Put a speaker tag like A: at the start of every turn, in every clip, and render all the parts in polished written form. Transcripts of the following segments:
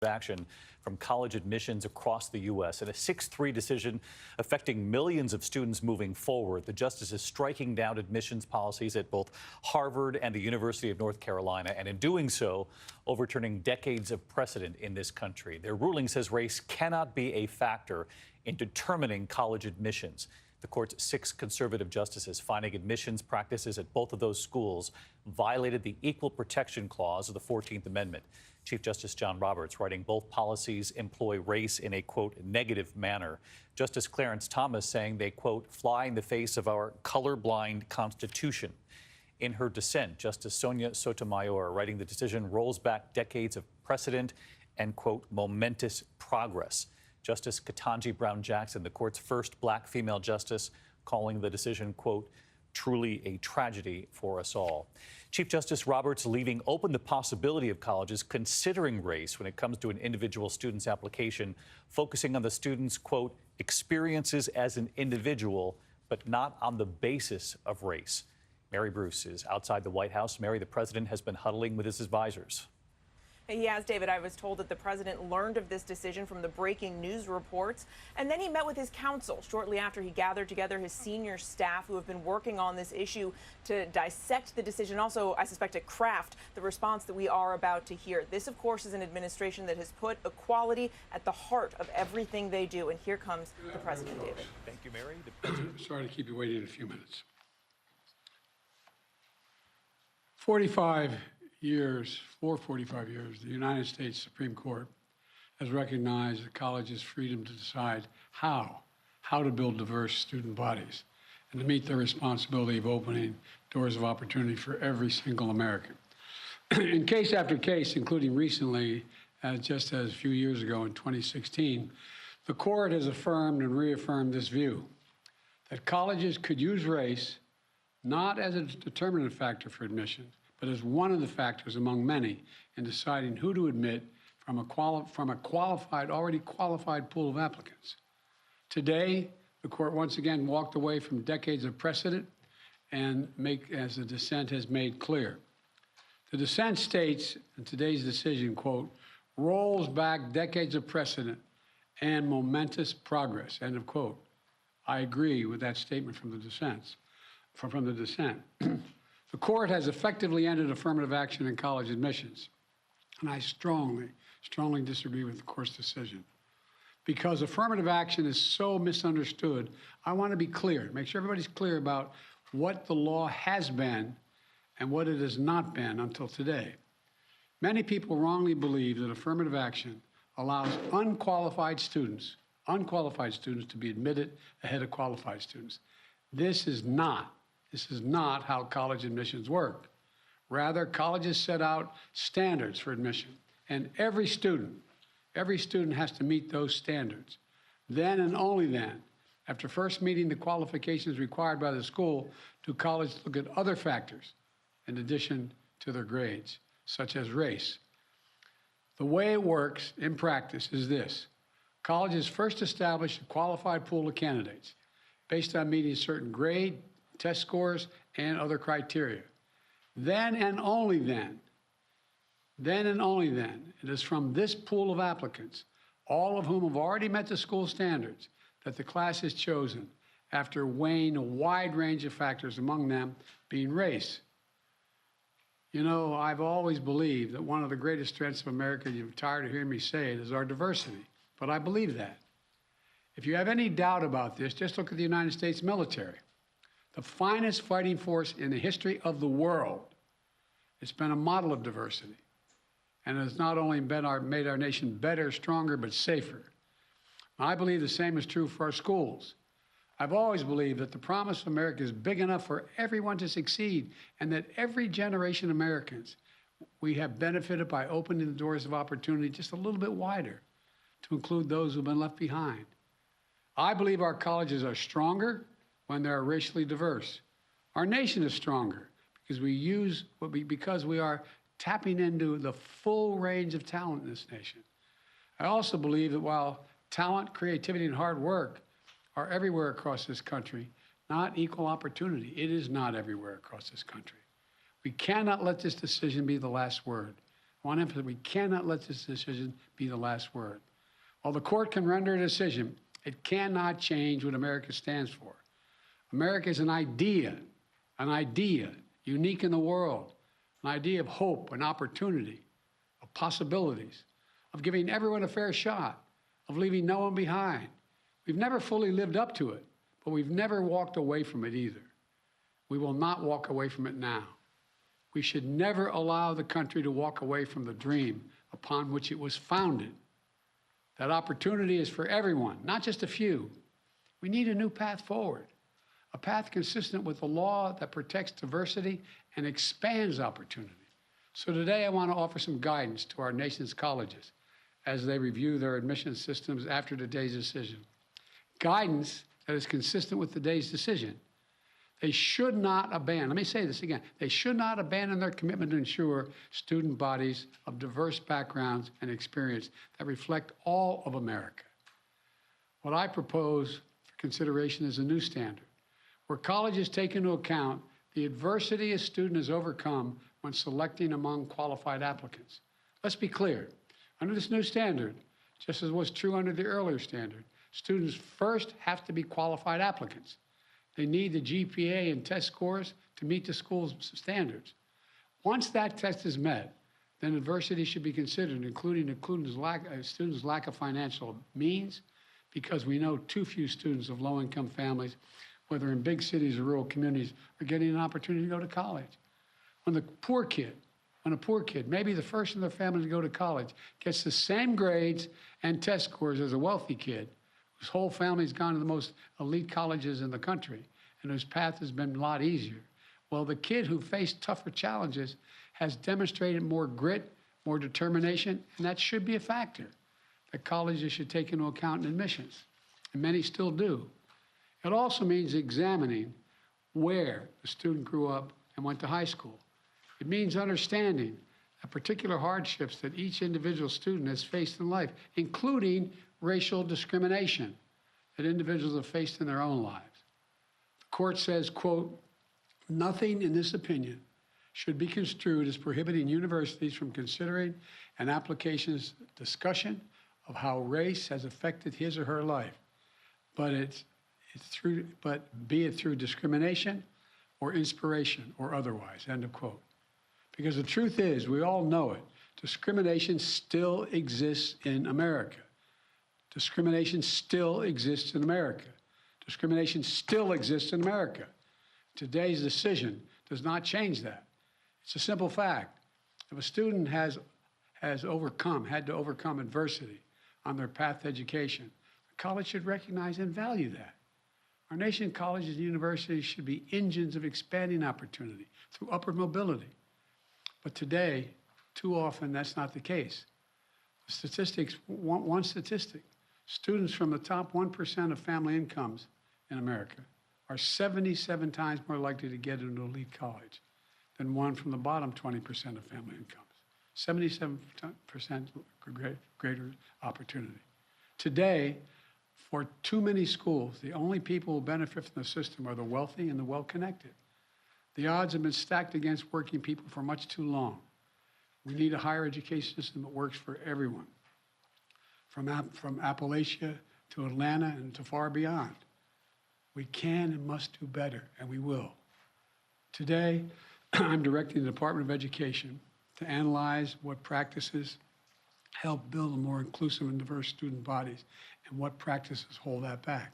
A: action from college admissions across the U.S. In a 6-3 decision affecting millions of students moving forward, the justice is striking down admissions policies at both Harvard and the University of North Carolina, and in doing so, overturning decades of precedent in this country. Their ruling says race cannot be a factor in determining college admissions. The court's 6 conservative justices finding admissions practices at both of those schools violated the Equal Protection Clause of the 14th Amendment. Chief Justice John Roberts writing both policies employ race in a, quote, negative manner. Justice Clarence Thomas saying they, quote, fly in the face of our colorblind Constitution. In her dissent, Justice Sonia Sotomayor, writing the decision, rolls back decades of precedent and, quote, momentous progress. Justice Ketanji Brown Jackson, the court's first black female justice, calling the decision, quote, truly a tragedy for us all. Chief Justice Roberts leaving open the possibility of colleges considering race when it comes to an individual student's application, focusing on the student's, quote, experiences as an individual, but not on the basis of race. Mary Bruce is outside the White House. Mary, the president has been huddling with his advisors.
B: He has, David. I was told that the president learned of this decision from the breaking news reports, and then he met with his counsel shortly after he gathered together his senior staff who have been working on this issue to dissect the decision, also, I suspect, to craft the response that we are about to hear. This, of course, is an administration that has put equality at the heart of everything they do, and here comes the president, David.
A: Thank you, Mary.
C: Sorry to keep you waiting a few minutes. 45 years, the United States Supreme Court has recognized the college's freedom to decide how to build diverse student bodies and to meet their responsibility of opening doors of opportunity for every single American. In case after case, including recently, just as a few years ago in 2016, the court has affirmed and reaffirmed this view that colleges could use race not as a determinative factor for admission, but as one of the factors among many in deciding who to admit from a already qualified pool of applicants. Today, the court once again walked away from decades of precedent and as the dissent has made clear. The dissent states in today's decision, quote, rolls back decades of precedent and momentous progress, end of quote. I agree with that statement from the dissent. The court has effectively ended affirmative action in college admissions, and I strongly disagree with the court's decision. Because affirmative action is so misunderstood, I want to be clear, make sure everybody's clear about what the law has been and what it has not been until today. Many people wrongly believe that affirmative action allows unqualified students to be admitted ahead of qualified students. This is not how college admissions work. Rather, colleges set out standards for admission, and every student has to meet those standards. Then and only then, after first meeting the qualifications required by the school, do colleges look at other factors in addition to their grades, such as race. The way it works in practice is this. Colleges first establish a qualified pool of candidates based on meeting certain grade, test scores, and other criteria. Then and only then, it is from this pool of applicants, all of whom have already met the school standards, that the class is chosen after weighing a wide range of factors, among them being race. You know, I've always believed that one of the greatest strengths of America, you're tired of hearing me say it, is our diversity, but I believe that. If you have any doubt about this, just look at the United States military. The finest fighting force in the history of the world. It's been a model of diversity and has not only made our nation better, stronger, but safer. I believe the same is true for our schools. I've always believed that the promise of America is big enough for everyone to succeed and that every generation of Americans, we have benefited by opening the doors of opportunity just a little bit wider to include those who've been left behind. I believe our colleges are stronger when they are racially diverse. Our nation is stronger because we are tapping into the full range of talent in this nation. I also believe that while talent, creativity, and hard work are everywhere across this country, not equal opportunity. It is not everywhere across this country. We cannot let this decision be the last word. I want to emphasize we cannot let this decision be the last word. While the court can render a decision, it cannot change what America stands for. America is an idea unique in the world, an idea of hope and opportunity, of possibilities, of giving everyone a fair shot, of leaving no one behind. We've never fully lived up to it, but we've never walked away from it either. We will not walk away from it now. We should never allow the country to walk away from the dream upon which it was founded. That opportunity is for everyone, not just a few. We need a new path forward, a path consistent with the law that protects diversity and expands opportunity. So today I want to offer some guidance to our nation's colleges as they review their admission systems after today's decision. Guidance that is consistent with today's decision. They should not abandon, let me say this again, they should not abandon their commitment to ensure student bodies of diverse backgrounds and experience that reflect all of America. What I propose for consideration is a new standard, where colleges take into account the adversity a student has overcome when selecting among qualified applicants. Let's be clear, under this new standard, just as was true under the earlier standard, students first have to be qualified applicants. They need the GPA and test scores to meet the school's standards. Once that test is met, then adversity should be considered, including students' lack of financial means, because we know too few students of low-income families, whether in big cities or rural communities, are getting an opportunity to go to college. When a poor kid, maybe the first in their family to go to college, gets the same grades and test scores as a wealthy kid, whose whole family's gone to the most elite colleges in the country and whose path has been a lot easier. Well, the kid who faced tougher challenges has demonstrated more grit, more determination, and that should be a factor that colleges should take into account in admissions, and many still do. It also means examining where the student grew up and went to high school. It means understanding the particular hardships that each individual student has faced in life, including racial discrimination that individuals have faced in their own lives. The court says, quote, nothing in this opinion should be construed as prohibiting universities from considering an application's discussion of how race has affected his or her life, but be it through discrimination or inspiration or otherwise, end of quote. Because the truth is, we all know it, discrimination still exists in America. Discrimination still exists in America. Discrimination still exists in America. Today's decision does not change that. It's a simple fact. If a student had to overcome adversity on their path to education, the college should recognize and value that. Our nation's colleges and universities should be engines of expanding opportunity through upward mobility. But today, too often, that's not the case. The statistics, one statistic, students from the top 1% of family incomes in America are 77 times more likely to get into elite college than one from the bottom 20% of family incomes. 77% greater opportunity. Today, for too many schools, the only people who benefit from the system are the wealthy and the well-connected. The odds have been stacked against working people for much too long. We need a higher education system that works for everyone, from Appalachia to Atlanta and to far beyond. We can and must do better, and we will. Today, I'm directing the Department of Education to analyze what practices help build a more inclusive and diverse student bodies and what practices hold that back.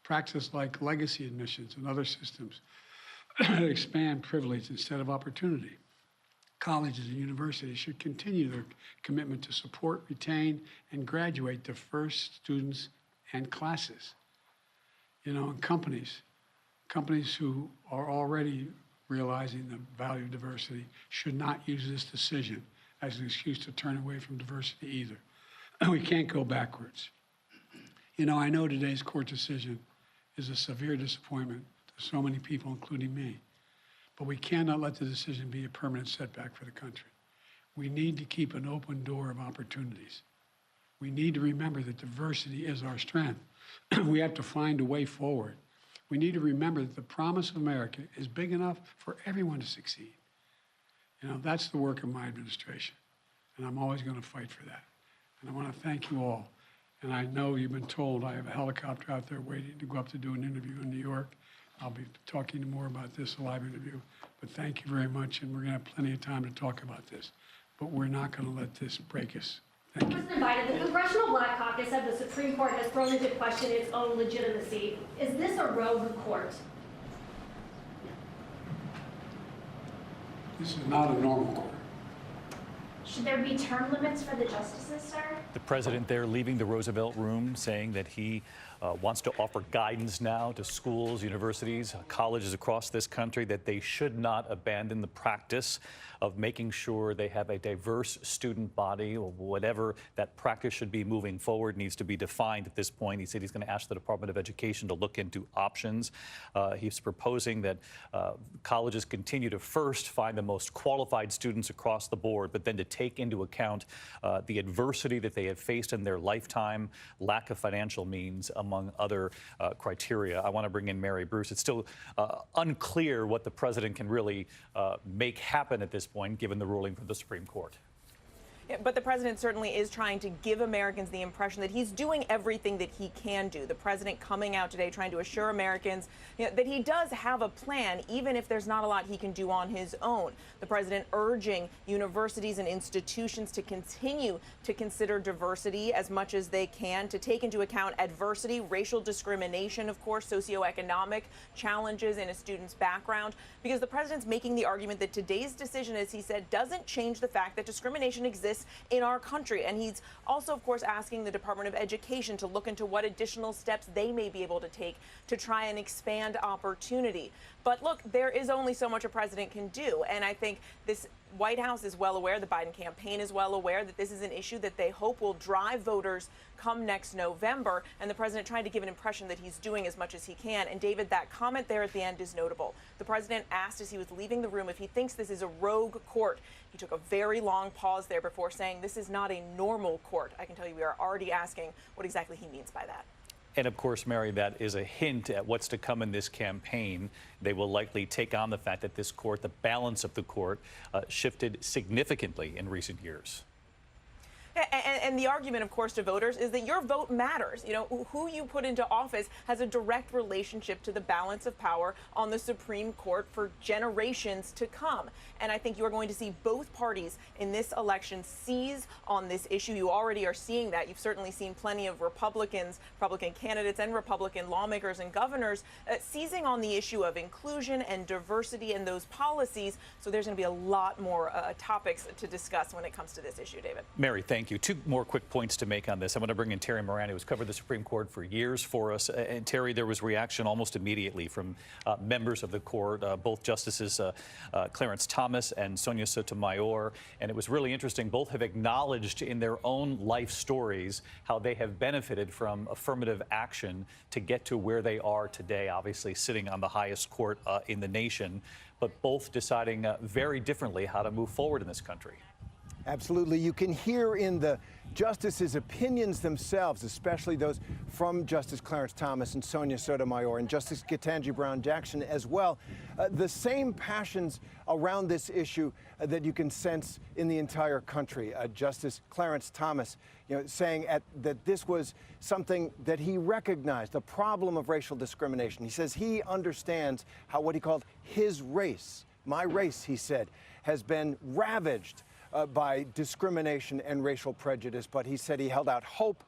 C: Practices like legacy admissions and other systems that expand privilege instead of opportunity. Colleges and universities should continue their commitment to support, retain, and graduate diverse students and classes. You know, and companies who are already realizing the value of diversity should not use this decision as an excuse to turn away from diversity either. We can't go backwards. You know, I know today's court decision is a severe disappointment to so many people, including me. But we cannot let the decision be a permanent setback for the country. We need to keep an open door of opportunities. We need to remember that diversity is our strength. We have to find a way forward. We need to remember that the promise of America is big enough for everyone to succeed. You know, that's the work of my administration. and I'm always going to fight for that. And I want to thank you all. And I know you've been told I have a helicopter out there waiting to go up to do an interview in New York. I'll be talking more about this, a live interview. But thank you very much, and we're going to have plenty of time to talk about this. But we're not going to let this break us. Thank you.
D: President Biden, the Congressional Black Caucus said the Supreme Court has thrown into question its own legitimacy. Is this a rogue court?
C: This is not a normal court.
D: Should there be term limits for the justices, sir?
A: The president there leaving the Roosevelt Room, saying that he wants to offer guidance now to schools, universities, colleges across this country that they should not abandon the practice of making sure they have a diverse student body, or whatever that practice should be moving forward needs to be defined at this point. He said he's going to ask the Department of Education to look into options. He's proposing that colleges continue to first find the most qualified students across the board, but then to take into account the adversity that they have faced in their lifetime, lack of financial means, among other criteria. I want to bring in Mary Bruce. It's still unclear what the president can really make happen at this point, given the ruling from the Supreme Court.
B: Yeah, but the president certainly is trying to give Americans the impression that he's doing everything that he can do. The president coming out today trying to assure Americans that he does have a plan, even if there's not a lot he can do on his own. The president urging universities and institutions to continue to consider diversity as much as they can, to take into account adversity, racial discrimination, of course, socioeconomic challenges in a student's background, because the president's making the argument that today's decision, as he said, doesn't change the fact that discrimination exists in our country. And he's also, of course, asking the Department of Education to look into what additional steps they may be able to take to try and expand opportunity. But look, there is only so much a president can do. And I think this White House is well aware, the Biden campaign is well aware that this is an issue that they hope will drive voters come next November. And the president trying to give an impression that he's doing as much as he can. And David, that comment there at the end is notable. The president asked as he was leaving the room if he thinks this is a rogue court. He took a very long pause there before saying this is not a normal court. I can tell you we are already asking what exactly he means by that.
A: And of course, Mary, that is a hint at what's to come in this campaign. They will likely take on the fact that this court, the balance of the court, shifted significantly in recent years.
B: And the argument, of course, to voters is that your vote matters. You know, who you put into office has a direct relationship to the balance of power on the Supreme Court for generations to come. And I think you are going to see both parties in this election seize on this issue. You already are seeing that. You've certainly seen plenty of Republican candidates and Republican lawmakers and governors seizing on the issue of inclusion and diversity and those policies. So there's going to be a lot more topics to discuss when it comes to this issue, David.
A: Mary, thank you. Two more quick points to make on this. I'm going to bring in Terry Moran, who's covered the Supreme Court for years for us. And Terry, there was reaction almost immediately from members of the court, both Justices Clarence Thomas and Sonia Sotomayor. And it was really interesting. Both have acknowledged in their own life stories how they have benefited from affirmative action to get to where they are today, obviously sitting on the highest court in the nation, but both deciding very differently how to move forward in this country.
E: Absolutely. You can hear in the justices' opinions themselves, especially those from Justice Clarence Thomas and Sonia Sotomayor and Justice Ketanji Brown Jackson as well, the same passions around this issue that you can sense in the entire country. Justice Clarence Thomas, saying that this was something that he recognized, the problem of racial discrimination. He says he understands how what he called his race, my race, he said, has been ravaged by discrimination and racial prejudice, but he said he held out hope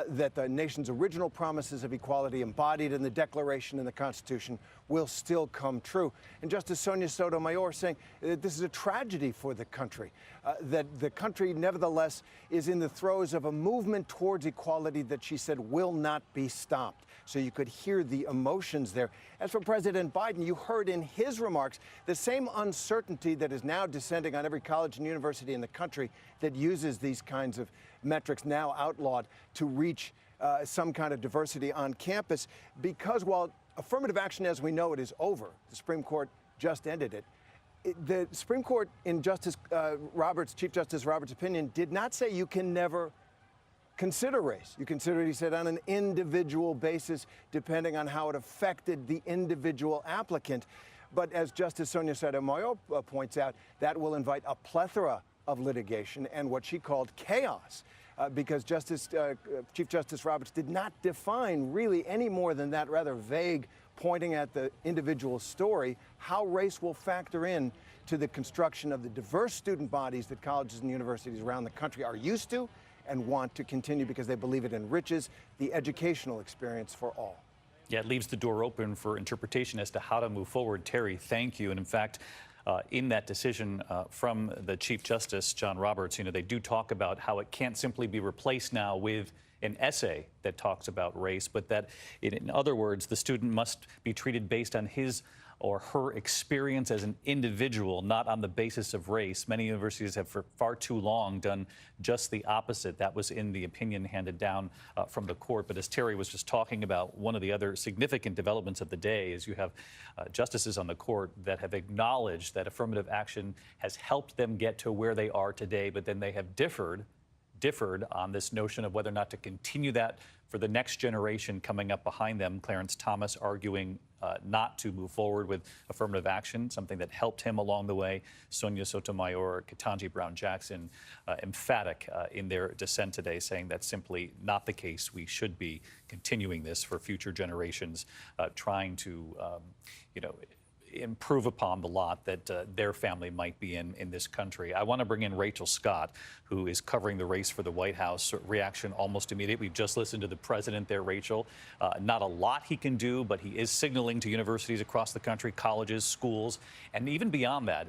E: that the nation's original promises of equality embodied in the Declaration and the Constitution will still come true. And Justice Sonia Sotomayor saying that this is a tragedy for the country, that the country nevertheless is in the throes of a movement towards equality that she said will not be stopped. So you could hear the emotions there. As for President Biden, you heard in his remarks the same uncertainty that is now descending on every college and university in the country that uses these kinds of metrics, now outlawed, to reach some kind of diversity on campus. Because while affirmative action as we know it is over, the Supreme Court just ended it, the Supreme Court, in Chief Justice Roberts' opinion, did not say you can never consider race. You consider it, he said, on an individual basis, depending on how it affected the individual applicant. But as Justice Sonia Sotomayor points out, that will invite a plethora of litigation and what she called chaos. Because Chief Justice Roberts did not define really any more than that rather vague pointing at the individual story, how race will factor in to the construction of the diverse student bodies that colleges and universities around the country are used to and want to continue because they believe it enriches the educational experience for all.
A: Yeah, it leaves the door open for interpretation as to how to move forward. Terry, thank you. And in fact, in that decision from the Chief Justice, John Roberts, they do talk about how it can't simply be replaced now with an essay that talks about race, but that, in other words, the student must be treated based on his or her experience as an individual, not on the basis of race. Many universities have for far too long done just the opposite. That was in the opinion handed down from the court. But as Terry was just talking about, one of the other significant developments of the day is you have justices on the court that have acknowledged that affirmative action has helped them get to where they are today, but then they have differed on this notion of whether or not to continue that for the next generation coming up behind them. Clarence Thomas arguing not to move forward with affirmative action, something that helped him along the way. Sonia Sotomayor, Ketanji Brown Jackson, emphatic in their dissent today, saying that's simply not the case. We should be continuing this for future generations, trying to, improve upon the lot that their family might be in this country. I want to bring in Rachel Scott, who is covering the race for the White House. Reaction almost immediate. We've just listened to the president there, Rachel. Not a lot he can do, but he is signaling to universities across the country, colleges, schools, and even beyond that,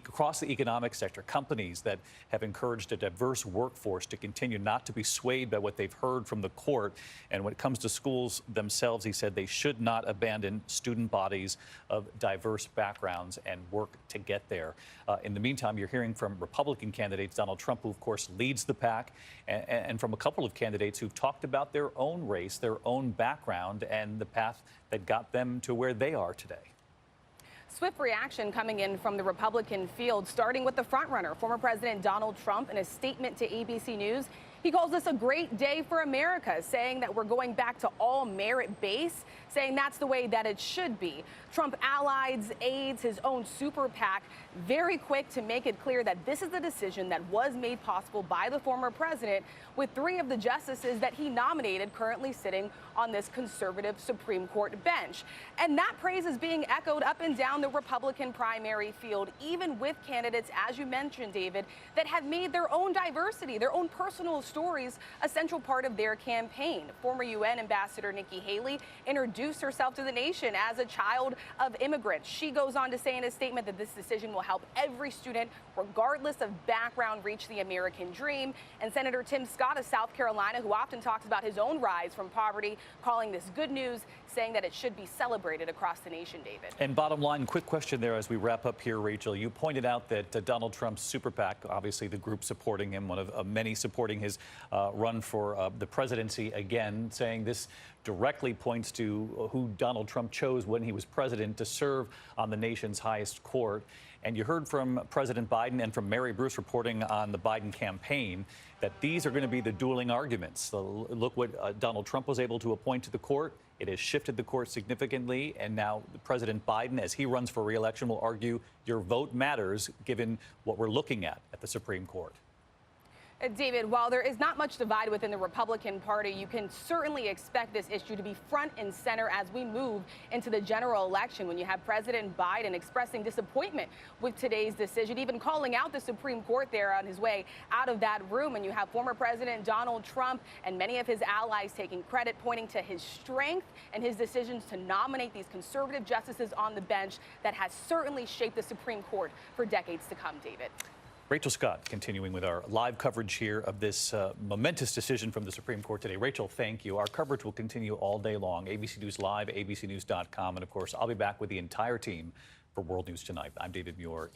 A: across the economic sector, companies that have encouraged a diverse workforce to continue not to be swayed by what they've heard from the court. And when it comes to schools themselves, he said they should not abandon student bodies of diverse backgrounds and work to get there. In the meantime, you're hearing from Republican candidates, Donald Trump, who of course leads the pack, and from a couple of candidates who've talked about their own race, their own background, and the path that got them to where they are today.
F: Swift reaction coming in from the Republican field, starting with the frontrunner, former President Donald Trump. In a statement to ABC News, he calls this a great day for America, saying that we're going back to all merit-based, saying that's the way that it should be. Trump allies, aides, his own super PAC, very quick to make it clear that this is a decision that was made possible by the former president, with 3 of the justices that he nominated currently sitting on this conservative Supreme Court bench. And that praise is being echoed up and down the Republican primary field, even with candidates, as you mentioned, David, that have made their own diversity, their own personal stories, a central part of their campaign. Former UN Ambassador Nikki Haley introduced herself to the nation as a child of immigrants. She goes on to say in a statement that this decision will help every student, regardless of background, reach the American dream. And Senator Tim Scott of South Carolina, who often talks about his own rise from poverty, calling this good news, saying that it should be celebrated across the nation, David.
A: And bottom line, quick question there as we wrap up here, Rachel. You pointed out that Donald Trump's super PAC, obviously the group supporting him, one of many supporting his run for the presidency again, saying this directly points to who Donald Trump chose when he was president to serve on the nation's highest court. And you heard from President Biden and from Mary Bruce reporting on the Biden campaign that these are going to be the dueling arguments. So look what Donald Trump was able to appoint to the court. It has shifted the court significantly. And now President Biden, as he runs for re-election, will argue your vote matters given what we're looking at the Supreme Court.
F: David, while there is not much divide within the Republican Party, you can certainly expect this issue to be front and center as we move into the general election, when you have President Biden expressing disappointment with today's decision, even calling out the Supreme Court there on his way out of that room. And you have former President Donald Trump and many of his allies taking credit, pointing to his strength and his decisions to nominate these conservative justices on the bench that has certainly shaped the Supreme Court for decades to come, David.
A: Rachel Scott continuing with our live coverage here of this momentous decision from the Supreme Court today. Rachel, thank you. Our coverage will continue all day long. ABC News Live, abcnews.com. And of course, I'll be back with the entire team for World News Tonight. I'm David Muir.